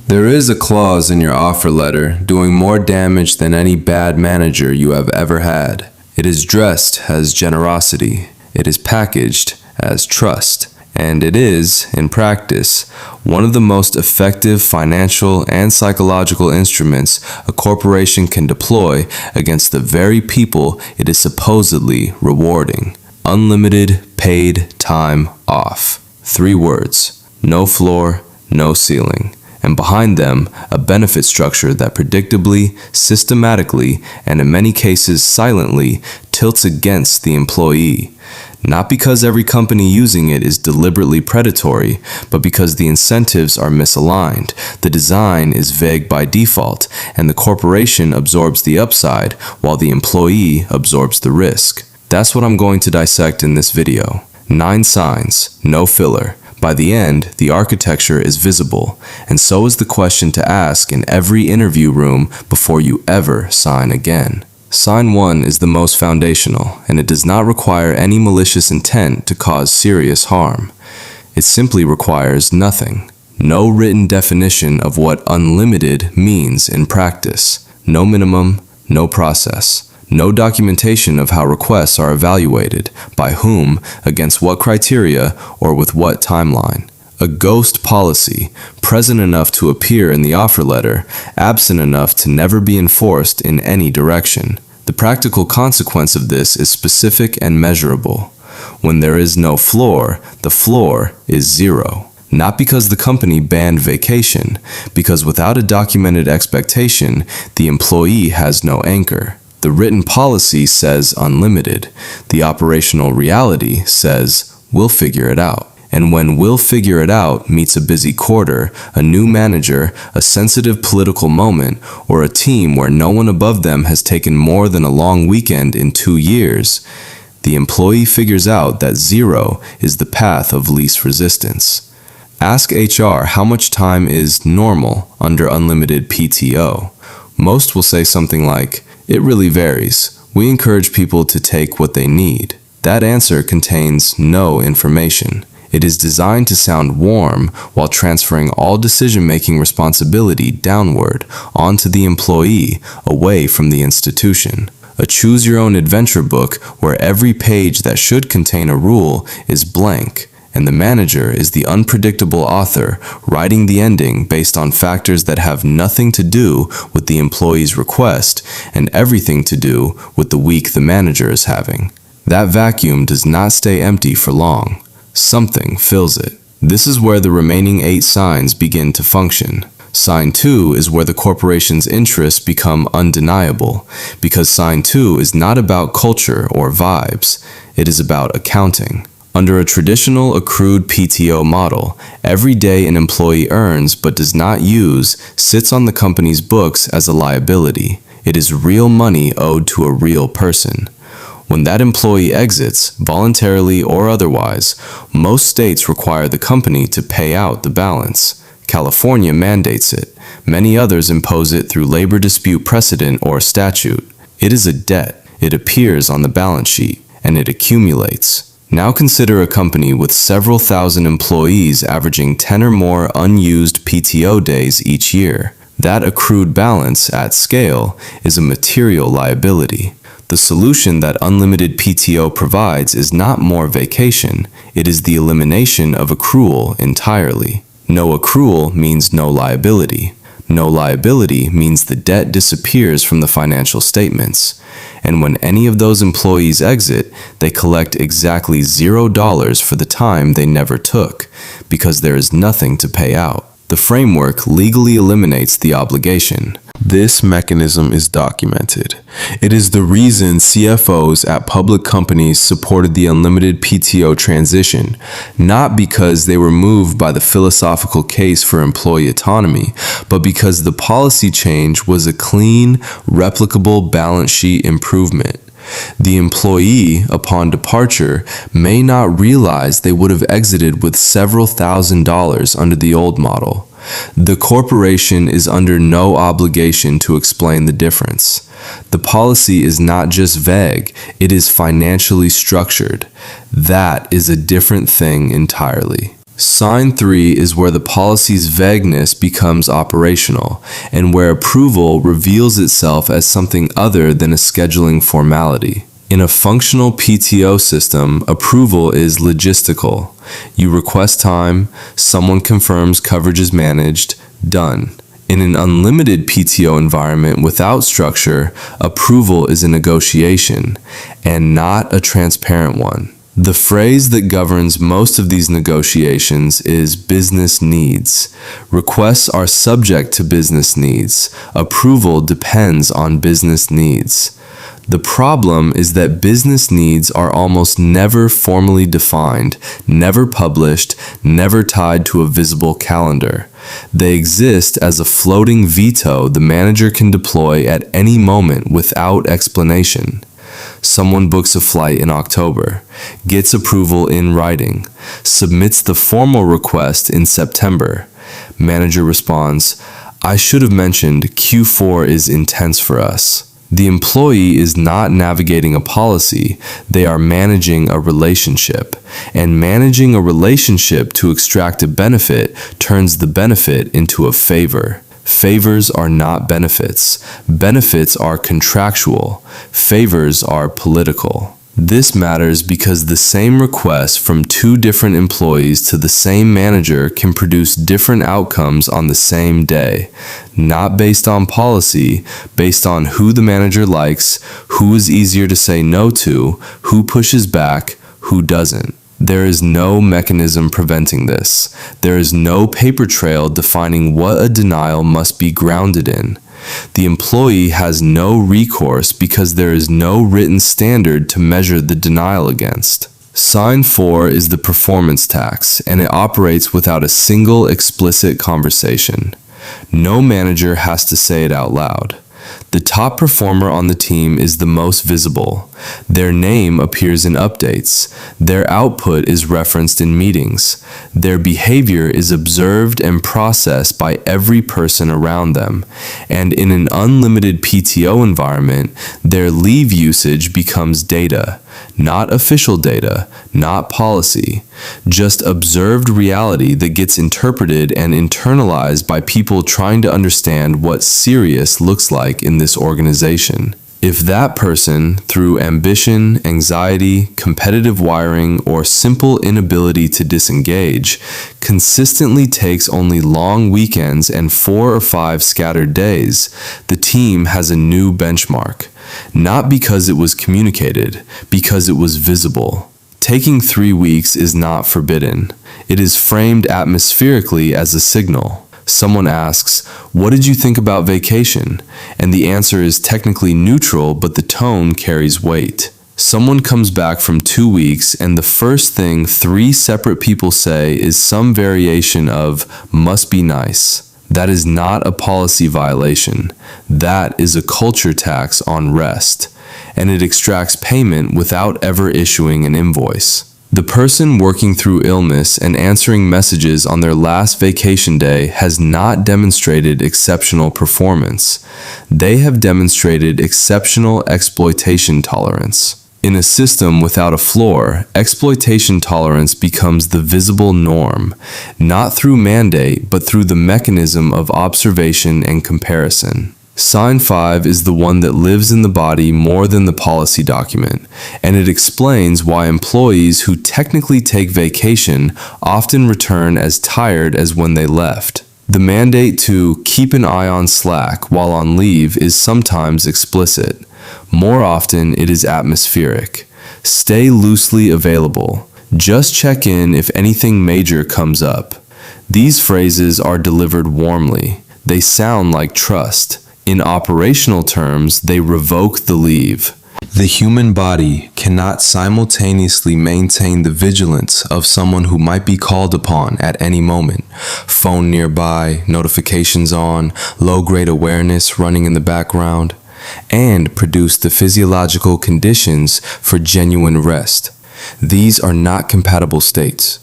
There is a clause in your offer letter doing more damage than any bad manager you have ever had. It is dressed as generosity. It is packaged as trust. And it is, in practice, one of the most effective financial and psychological instruments a corporation can deploy against the very people it is supposedly rewarding. Unlimited paid time off. 3 words. No floor, no ceiling. And behind them, a benefit structure that predictably, systematically, and in many cases silently, tilts against the employee. Not because every company using it is deliberately predatory, but because the incentives are misaligned, the design is vague by default, and the corporation absorbs the upside while the employee absorbs the risk. That's what I'm going to dissect in this video. 9 signs, no filler. By the end, the architecture is visible, and so is the question to ask in every interview room before you ever sign again. Sign 1 is the most foundational, and it does not require any malicious intent to cause serious harm. It simply requires nothing. No written definition of what unlimited means in practice. No minimum, no process. No documentation of how requests are evaluated, by whom, against what criteria, or with what timeline. A ghost policy, present enough to appear in the offer letter, absent enough to never be enforced in any direction. The practical consequence of this is specific and measurable. When there is no floor, the floor is 0. Not because the company banned vacation, because without a documented expectation, the employee has no anchor. The written policy says unlimited. The operational reality says, we'll figure it out. And when we'll figure it out meets a busy quarter, a new manager, a sensitive political moment, or a team where no one above them has taken more than a long weekend in 2 years, the employee figures out that 0 is the path of least resistance. Ask HR how much time is normal under unlimited PTO. Most will say something like, it really varies. We encourage people to take what they need. That answer contains no information. It is designed to sound warm while transferring all decision-making responsibility downward onto the employee, away from the institution. A choose-your-own-adventure book where every page that should contain a rule is blank, and the manager is the unpredictable author, writing the ending based on factors that have nothing to do with the employee's request and everything to do with the week the manager is having. That vacuum does not stay empty for long. Something fills it. This is where the remaining 8 signs begin to function. Sign 2 is where the corporation's interests become undeniable, because sign 2 is not about culture or vibes. It is about accounting. Under a traditional accrued PTO model, every day an employee earns but does not use sits on the company's books as a liability. It is real money owed to a real person. When that employee exits, voluntarily or otherwise, most states require the company to pay out the balance. California mandates it. Many others impose it through labor dispute precedent or statute. It is a debt. It appears on the balance sheet, and it accumulates. Now consider a company with several thousand employees averaging 10 or more unused PTO days each year. That accrued balance, at scale, is a material liability. The solution that unlimited PTO provides is not more vacation, it is the elimination of accrual entirely. No accrual means no liability. No liability means the debt disappears from the financial statements. And when any of those employees exit, they collect exactly $0 for the time they never took, because there is nothing to pay out. The framework legally eliminates the obligation. This mechanism is documented. It is the reason CFOs at public companies supported the unlimited PTO transition, not because they were moved by the philosophical case for employee autonomy, but because the policy change was a clean, replicable balance sheet improvement. The employee, upon departure, may not realize they would have exited with several $1,000s under the old model. The corporation is under no obligation to explain the difference. The policy is not just vague, it is financially structured. That is a different thing entirely. Sign 3 is where the policy's vagueness becomes operational, and where approval reveals itself as something other than a scheduling formality. In a functional PTO system, approval is logistical. You request time, someone confirms coverage is managed, done. In an unlimited PTO environment without structure, approval is a negotiation, and not a transparent one. The phrase that governs most of these negotiations is business needs. Requests are subject to business needs. Approval depends on business needs. The problem is that business needs are almost never formally defined, never published, never tied to a visible calendar. They exist as a floating veto the manager can deploy at any moment without explanation. Someone books a flight in October, gets approval in writing, submits the formal request in September. Manager responds, "I should have mentioned Q4 is intense for us." The employee is not navigating a policy, they are managing a relationship. And managing a relationship to extract a benefit turns the benefit into a favor. Favors are not benefits. Benefits are contractual. Favors are political. This matters because the same request from two different employees to the same manager can produce different outcomes on the same day, not based on policy, based on who the manager likes, who is easier to say no to, who pushes back, who doesn't. There is no mechanism preventing this. There is no paper trail defining what a denial must be grounded in. The employee has no recourse because there is no written standard to measure the denial against. Sign 4 is the performance tax, and it operates without a single explicit conversation. No manager has to say it out loud. The top performer on the team is the most visible. Their name appears in updates. Their output is referenced in meetings. Their behavior is observed and processed by every person around them. And in an unlimited PTO environment, their leave usage becomes data. Not official data, not policy. Just observed reality that gets interpreted and internalized by people trying to understand what serious looks like in this organization. If that person, through ambition, anxiety, competitive wiring, or simple inability to disengage, consistently takes only long weekends and 4 or 5 scattered days, the team has a new benchmark. Not because it was communicated, because it was visible. Taking 3 weeks is not forbidden. It is framed atmospherically as a signal. Someone asks, "What did you think about vacation?" And the answer is technically neutral, but the tone carries weight. Someone comes back from 2 weeks, and the first thing 3 separate people say is some variation of "must be nice." That is not a policy violation. That is a culture tax on rest, and it extracts payment without ever issuing an invoice. The person working through illness and answering messages on their last vacation day has not demonstrated exceptional performance. They have demonstrated exceptional exploitation tolerance. In a system without a floor, exploitation tolerance becomes the visible norm, not through mandate, but through the mechanism of observation and comparison. Sign 5 is the one that lives in the body more than the policy document, and it explains why employees who technically take vacation often return as tired as when they left. The mandate to keep an eye on Slack while on leave is sometimes explicit. More often, it is atmospheric. Stay loosely available. Just check in if anything major comes up. These phrases are delivered warmly. They sound like trust. In operational terms, they revoke the leave. The human body cannot simultaneously maintain the vigilance of someone who might be called upon at any moment. Phone nearby, notifications on, low-grade awareness running in the background, and produce the physiological conditions for genuine rest. These are not compatible states.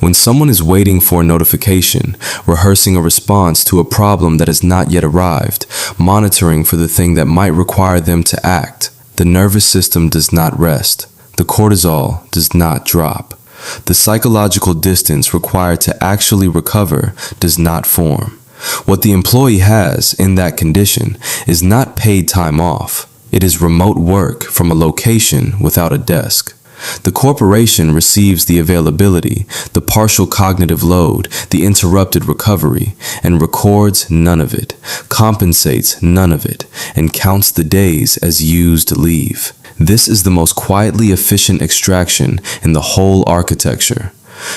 When someone is waiting for a notification, rehearsing a response to a problem that has not yet arrived, monitoring for the thing that might require them to act, the nervous system does not rest. The cortisol does not drop. The psychological distance required to actually recover does not form. What the employee has in that condition is not paid time off. It is remote work from a location without a desk. The corporation receives the availability, the partial cognitive load, the interrupted recovery, and records none of it, compensates none of it, and counts the days as used leave. This is the most quietly efficient extraction in the whole architecture.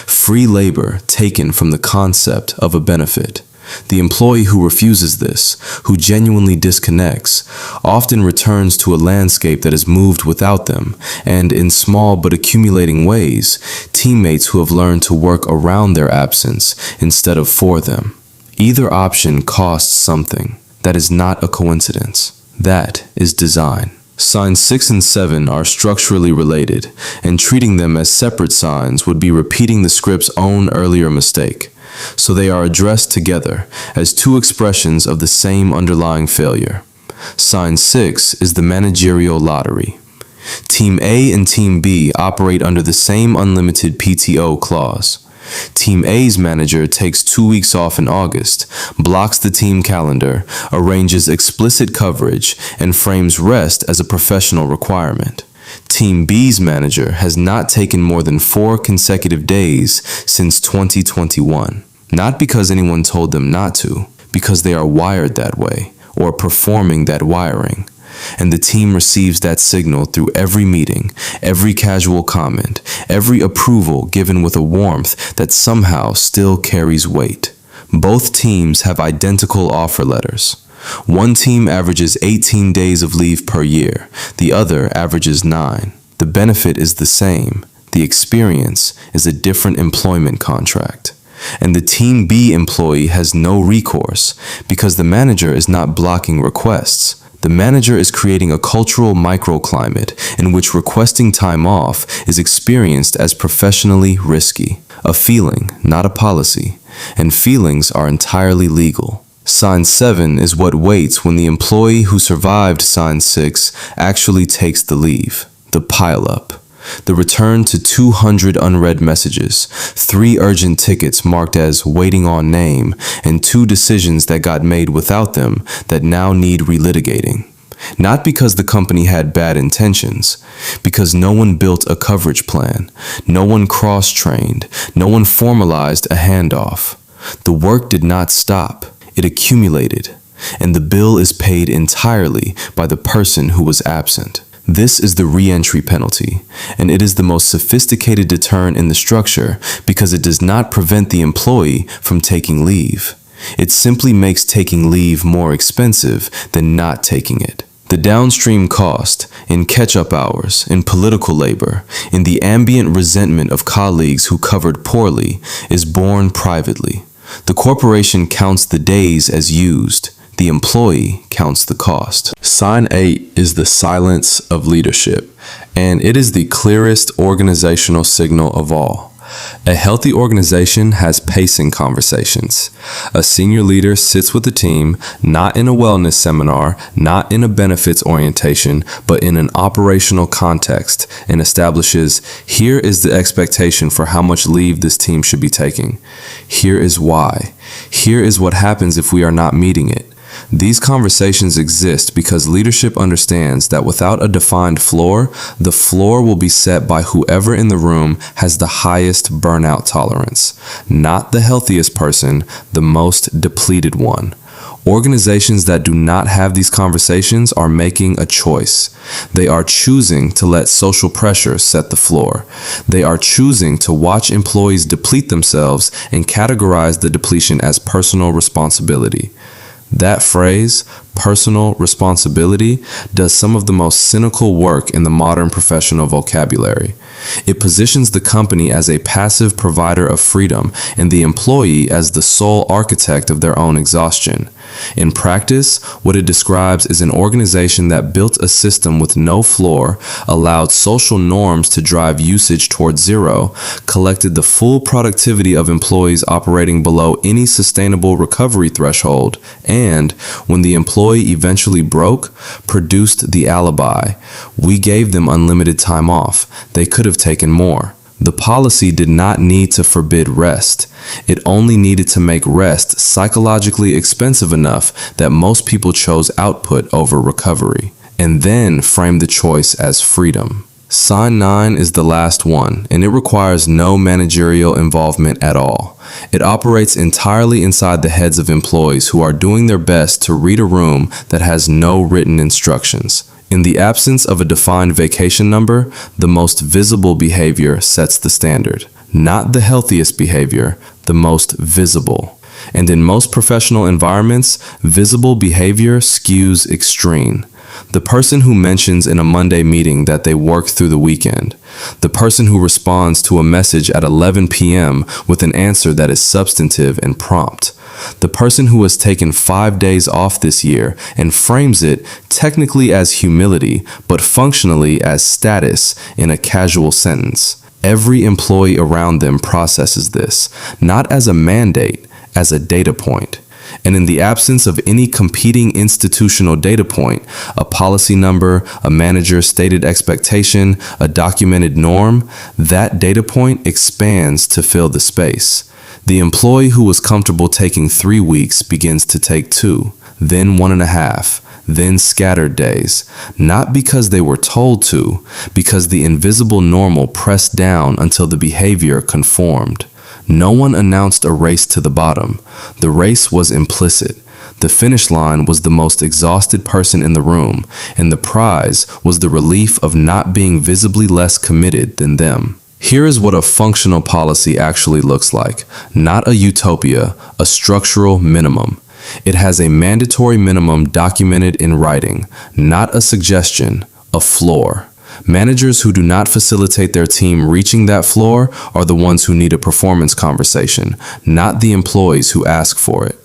Free labor taken from the concept of a benefit. The employee who refuses this, who genuinely disconnects, often returns to a landscape that has moved without them, and in small but accumulating ways, teammates who have learned to work around their absence instead of for them. Either option costs something. That is not a coincidence. That is design. Signs 6 and 7 are structurally related, and treating them as separate signs would be repeating the script's own earlier mistake. So they are addressed together as two expressions of the same underlying failure. Sign 6 is the managerial lottery. Team A and Team B operate under the same unlimited PTO clause. Team A's manager takes 2 weeks off in August, blocks the team calendar, arranges explicit coverage, and frames rest as a professional requirement. Team B's manager has not taken more than 4 consecutive days since 2021. Not because anyone told them not to, because they are wired that way, or performing that wiring. And the team receives that signal through every meeting, every casual comment, every approval given with a warmth that somehow still carries weight. Both teams have identical offer letters. One team averages 18 days of leave per year, the other averages 9. The benefit is the same. The experience is a different employment contract. And the Team B employee has no recourse because the manager is not blocking requests. The manager is creating a cultural microclimate in which requesting time off is experienced as professionally risky, a feeling, not a policy, and feelings are entirely legal. Sign 7 is what waits when the employee who survived Sign 6 actually takes the leave, the pileup. The return to 200 unread messages, 3 urgent tickets marked as waiting on name, and 2 decisions that got made without them that now need relitigating. Not because the company had bad intentions, because no one built a coverage plan, no one cross-trained, no one formalized a handoff. The work did not stop, it accumulated, and the bill is paid entirely by the person who was absent. This is the re-entry penalty, and it is the most sophisticated deterrent in the structure because it does not prevent the employee from taking leave. It simply makes taking leave more expensive than not taking it. The downstream cost, in catch-up hours, in political labor, in the ambient resentment of colleagues who covered poorly, is borne privately. The corporation counts the days as used. The employee counts the cost. Sign 8 is the silence of leadership, and it is the clearest organizational signal of all. A healthy organization has pacing conversations. A senior leader sits with the team, not in a wellness seminar, not in a benefits orientation, but in an operational context, and establishes, here is the expectation for how much leave this team should be taking. Here is why. Here is what happens if we are not meeting it. These conversations exist because leadership understands that without a defined floor, the floor will be set by whoever in the room has the highest burnout tolerance, not the healthiest person, the most depleted one. Organizations that do not have these conversations are making a choice. They are choosing to let social pressure set the floor. They are choosing to watch employees deplete themselves and categorize the depletion as personal responsibility. That phrase, personal responsibility, does some of the most cynical work in the modern professional vocabulary. It positions the company as a passive provider of freedom and the employee as the sole architect of their own exhaustion. In practice, what it describes is an organization that built a system with no floor, allowed social norms to drive usage towards zero, collected the full productivity of employees operating below any sustainable recovery threshold, and, when the employee eventually broke, produced the alibi. We gave them unlimited time off. They could have taken more. The policy did not need to forbid rest. It only needed to make rest psychologically expensive enough that most people chose output over recovery, and then framed the choice as freedom. Sign 9 is the last one, and it requires no managerial involvement at all. It operates entirely inside the heads of employees who are doing their best to read a room that has no written instructions. In the absence of a defined vacation number, the most visible behavior sets the standard. Not the healthiest behavior, the most visible. And in most professional environments, visible behavior skews extreme. The person who mentions in a Monday meeting that they work through the weekend. The person who responds to a message at 11 p.m. with an answer that is substantive and prompt. The person who has taken 5 days off this year and frames it technically as humility, but functionally as status in a casual sentence. Every employee around them processes this, not as a mandate, as a data point. And in the absence of any competing institutional data point, a policy number, a manager's stated expectation, a documented norm, that data point expands to fill the space. The employee who was comfortable taking 3 weeks begins to take 2, then 1.5, then scattered days, not because they were told to, because the invisible normal pressed down until the behavior conformed. No one announced a race to the bottom. The race was implicit. The finish line was the most exhausted person in the room, and the prize was the relief of not being visibly less committed than them. Here is what a functional policy actually looks like. Not a utopia, a structural minimum. It has a mandatory minimum documented in writing, not a suggestion, a floor. Managers who do not facilitate their team reaching that floor are the ones who need a performance conversation, not the employees who ask for it.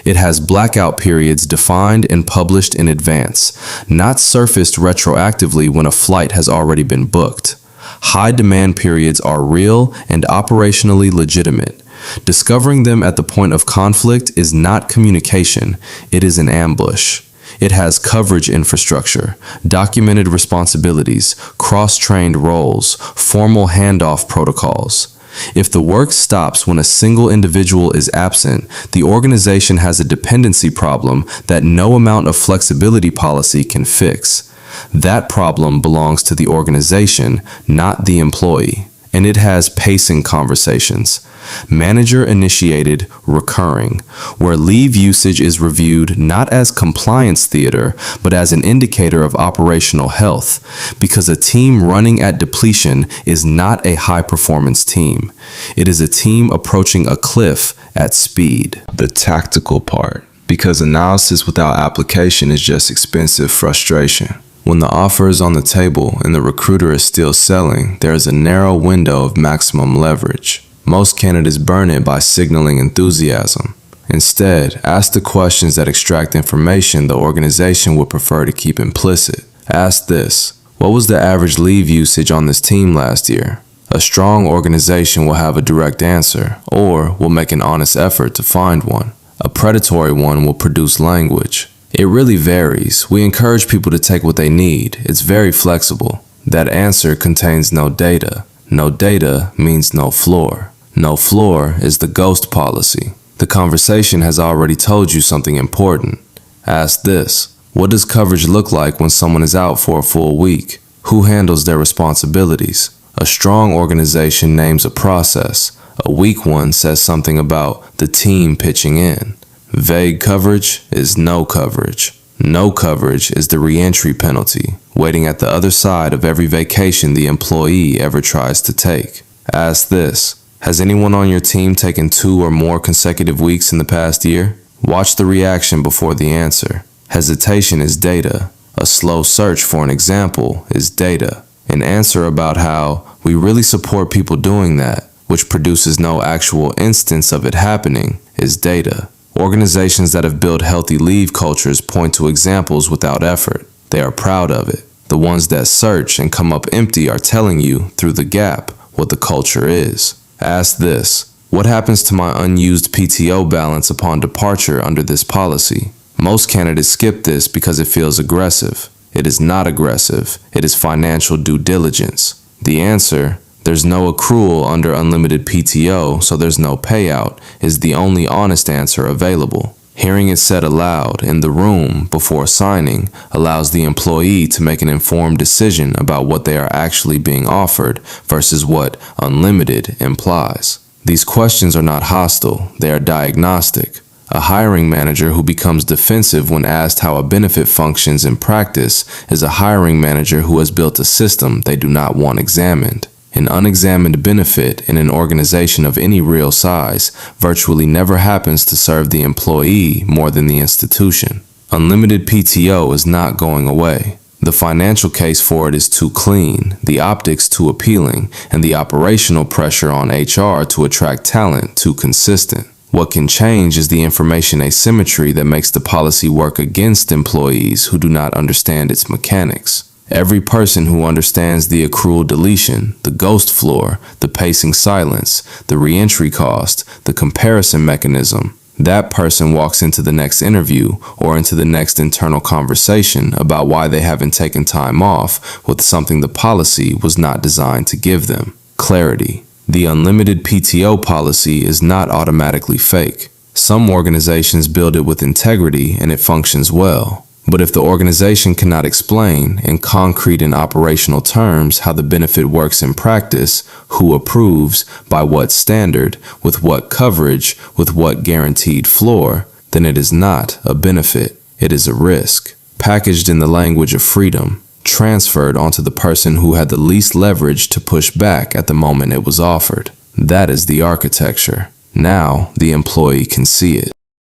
It has blackout periods defined and published in advance, not surfaced retroactively when a flight has already been booked. High demand periods are real and operationally legitimate. Discovering them at the point of conflict is not communication, it is an ambush. It has coverage infrastructure, documented responsibilities, cross-trained roles, formal handoff protocols. If the work stops when a single individual is absent, the organization has a dependency problem that no amount of flexibility policy can fix. That problem belongs to the organization, not the employee. And it has pacing conversations. Manager-initiated, recurring, where leave usage is reviewed not as compliance theater, but as an indicator of operational health, because a team running at depletion is not a high-performance team. It is a team approaching a cliff at speed. The tactical part, because analysis without application is just expensive frustration. When the offer is on the table and the recruiter is still selling, there is a narrow window of maximum leverage. Most candidates burn it by signaling enthusiasm. Instead, ask the questions that extract information the organization would prefer to keep implicit. Ask this: what was the average leave usage on this team last year? A strong organization will have a direct answer, or will make an honest effort to find one. A predatory one will produce language. It really varies. We encourage people to take what they need. It's very flexible. That answer contains no data. No data means no floor. No floor is the ghost policy. The conversation has already told you something important. Ask this: what does coverage look like when someone is out for a full week? Who handles their responsibilities? A strong organization names a process. A weak one says something about the team pitching in. Vague coverage is no coverage. No coverage is the re-entry penalty, waiting at the other side of every vacation the employee ever tries to take. Ask this: has anyone on your team taken 2 or more consecutive weeks in the past year? Watch the reaction before the answer. Hesitation is data. A slow search for an example is data. An answer about how we really support people doing that, which produces no actual instance of it happening, is data. Organizations that have built healthy leave cultures point to examples without effort. They are proud of it. The ones that search and come up empty are telling you, through the gap, what the culture is. Ask this: what happens to my unused PTO balance upon departure under this policy? Most candidates skip this because it feels aggressive. It is not aggressive. It is financial due diligence. The answer: There's no accrual under unlimited PTO, so there's no payout, is the only honest answer available. Hearing it said aloud in the room before signing allows the employee to make an informed decision about what they are actually being offered versus what unlimited implies. These questions are not hostile, they are diagnostic. A hiring manager who becomes defensive when asked how a benefit functions in practice is a hiring manager who has built a system they do not want examined. An unexamined benefit in an organization of any real size virtually never happens to serve the employee more than the institution. Unlimited PTO is not going away. The financial case for it is too clean, the optics too appealing, and the operational pressure on HR to attract talent too consistent. What can change is the information asymmetry that makes the policy work against employees who do not understand its mechanics. Every person who understands the accrual deletion, the ghost floor, the pacing silence, the reentry cost, the comparison mechanism, that person walks into the next interview or into the next internal conversation about why they haven't taken time off with something the policy was not designed to give them: clarity. The unlimited PTO policy is not automatically fake. Some organizations build it with integrity and it functions well. But if the organization cannot explain in concrete and operational terms how the benefit works in practice, who approves, by what standard, with what coverage, with what guaranteed floor, then it is not a benefit. It is a risk, packaged in the language of freedom, transferred onto the person who had the least leverage to push back at the moment it was offered. That is the architecture. Now the employee can see it.